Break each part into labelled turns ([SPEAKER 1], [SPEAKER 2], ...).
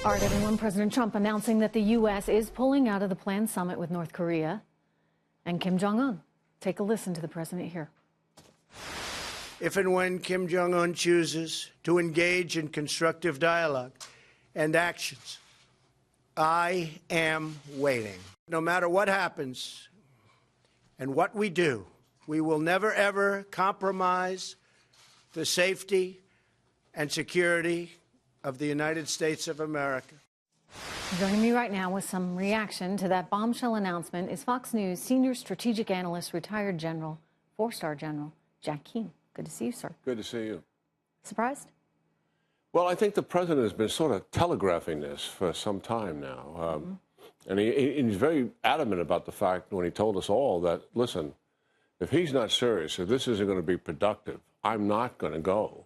[SPEAKER 1] All right, everyone. President Trump announcing that the U.S. is pulling out of the planned summit with North Korea and Kim Jong-un. Take a listen to the president here.
[SPEAKER 2] If and when Kim Jong-un chooses to engage in constructive dialogue and actions, I am waiting. No matter what happens and what we do, we will never, ever compromise the safety and security of the United States of America.
[SPEAKER 1] Joining me right now with some reaction to that bombshell announcement is Fox News senior strategic analyst, retired General, four-star General Jack Keane. Good to see you, sir.
[SPEAKER 3] Good to see you.
[SPEAKER 1] Surprised?
[SPEAKER 3] Well, I think the president has been sort of telegraphing this for some time now. And he's very adamant about the fact when he told us all that, listen, if he's not serious, if this isn't going to be productive, I'm not going to go.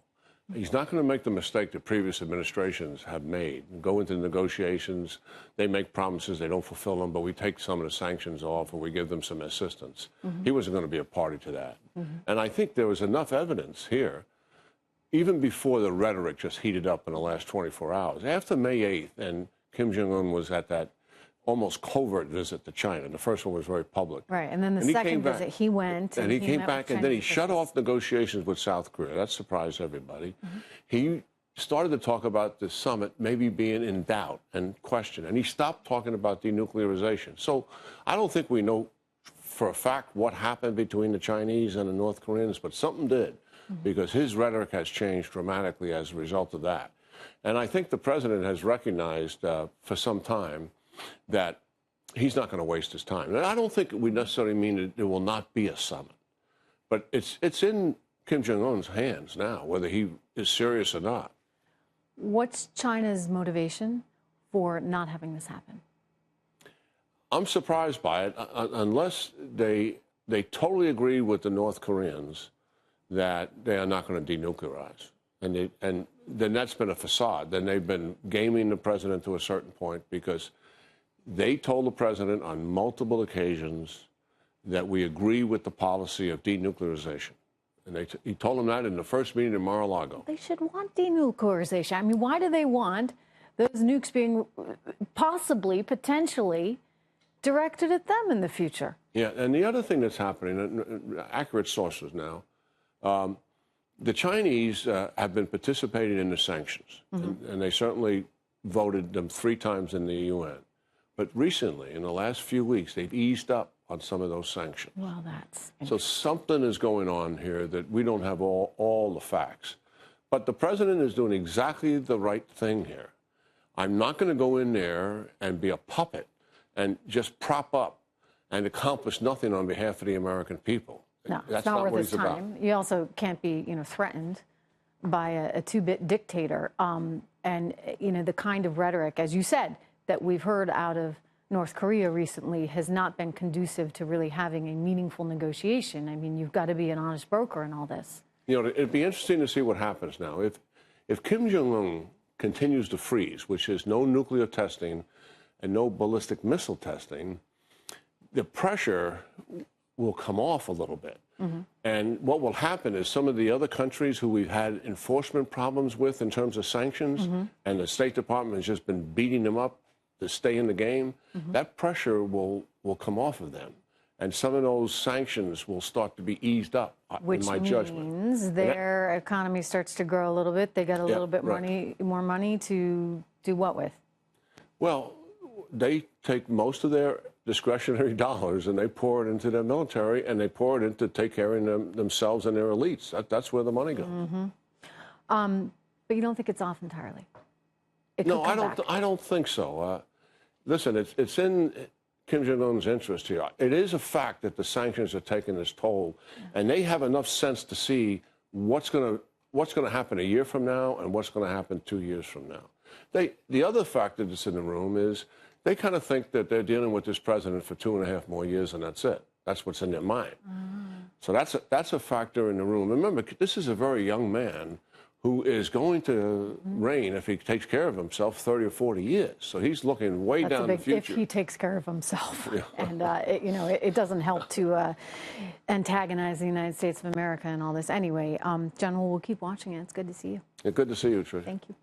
[SPEAKER 3] He's not going to make the mistake that previous administrations have made. Go into negotiations, they make promises, they don't fulfill them, but we take some of the sanctions off and we give them some assistance. He wasn't going to be a party to that. And I think there was enough evidence here, even before the rhetoric just heated up in the last 24 hours. After May 8th, and Kim Jong-un was at that almost covert visit to China. The first one was very public.
[SPEAKER 1] Right, and then the second visit, he went.
[SPEAKER 3] And he came back, and then he shut off negotiations with South Korea. That surprised everybody. He started to talk about the summit maybe being in doubt and question, and he stopped talking about denuclearization. So I don't think we know for a fact what happened between the Chinese and the North Koreans, but something did, because his rhetoric has changed dramatically as a result of that. And I think the president has recognized for some time that he's not going to waste his time. And I don't think we necessarily mean that there will not be a summit. But it's in Kim Jong-un's hands now, whether he is serious or not.
[SPEAKER 1] What's China's motivation for not having this happen?
[SPEAKER 3] I'm surprised by it, unless they totally agree with the North Koreans that they are not going to denuclearize. And then that's been a facade. Then they've been gaming the president to a certain point, because they told the president on multiple occasions that we agree with the policy of denuclearization. And he told them that in the first meeting in Mar-a-Lago.
[SPEAKER 1] They should want denuclearization. I mean, why do they want those nukes being possibly, potentially directed at them in the future?
[SPEAKER 3] Yeah, and the other thing that's happening, accurate sources now, the Chinese have been participating in the sanctions, and they certainly voted them 3 times in the UN. But recently, in the last few weeks, they've eased up on some of those sanctions.
[SPEAKER 1] Well, that's
[SPEAKER 3] so something is going on here that we don't have all the facts. But the president is doing exactly the right thing here. I'm not going to go in there and be a puppet and just prop up and accomplish nothing on behalf of the American people.
[SPEAKER 1] No,
[SPEAKER 3] that's
[SPEAKER 1] it's not worth
[SPEAKER 3] what
[SPEAKER 1] his
[SPEAKER 3] he's
[SPEAKER 1] time.
[SPEAKER 3] about.
[SPEAKER 1] You also can't be, threatened by a two-bit dictator. And, the kind of rhetoric, as you said, that we've heard out of North Korea recently has not been conducive to really having a meaningful negotiation. I mean, you've got to be an honest broker in all this.
[SPEAKER 3] It'd be interesting to see what happens now. If Kim Jong-un continues to freeze, which is no nuclear testing and no ballistic missile testing, the pressure will come off a little bit. And what will happen is some of the other countries who we've had enforcement problems with in terms of sanctions, and the State Department has just been beating them up to stay in the game, that pressure will come off of them. And some of those sanctions will start to be eased up, in my judgment.
[SPEAKER 1] Which means their economy starts to grow a little bit. They got a little bit more money to do what with? Well,
[SPEAKER 3] they take most of their discretionary dollars and they pour it into their military, and they pour it into take care of themselves and their elites. That's where the money goes.
[SPEAKER 1] But you don't think it's off entirely?
[SPEAKER 3] No, I don't think so. Listen, it's in Kim Jong-un's interest here. It is a fact that the sanctions are taking its toll, and they have enough sense to see what's going to happen a year from now and what's going to happen 2 years from now. The other factor that's in the room is they kind of think that they're dealing with this president for 2.5 more years, and that's it. That's what's in their mind. So that's a factor in the room. Remember, this is a very young man who is going to reign, if he takes care of himself, 30 or 40 years. So he's looking way down the future.
[SPEAKER 1] If he takes care of himself. And, it doesn't help to antagonize the United States of America and all this. Anyway, General, we'll keep watching it. It's good to see you.
[SPEAKER 3] Good to see you, Trish.
[SPEAKER 1] Thank you.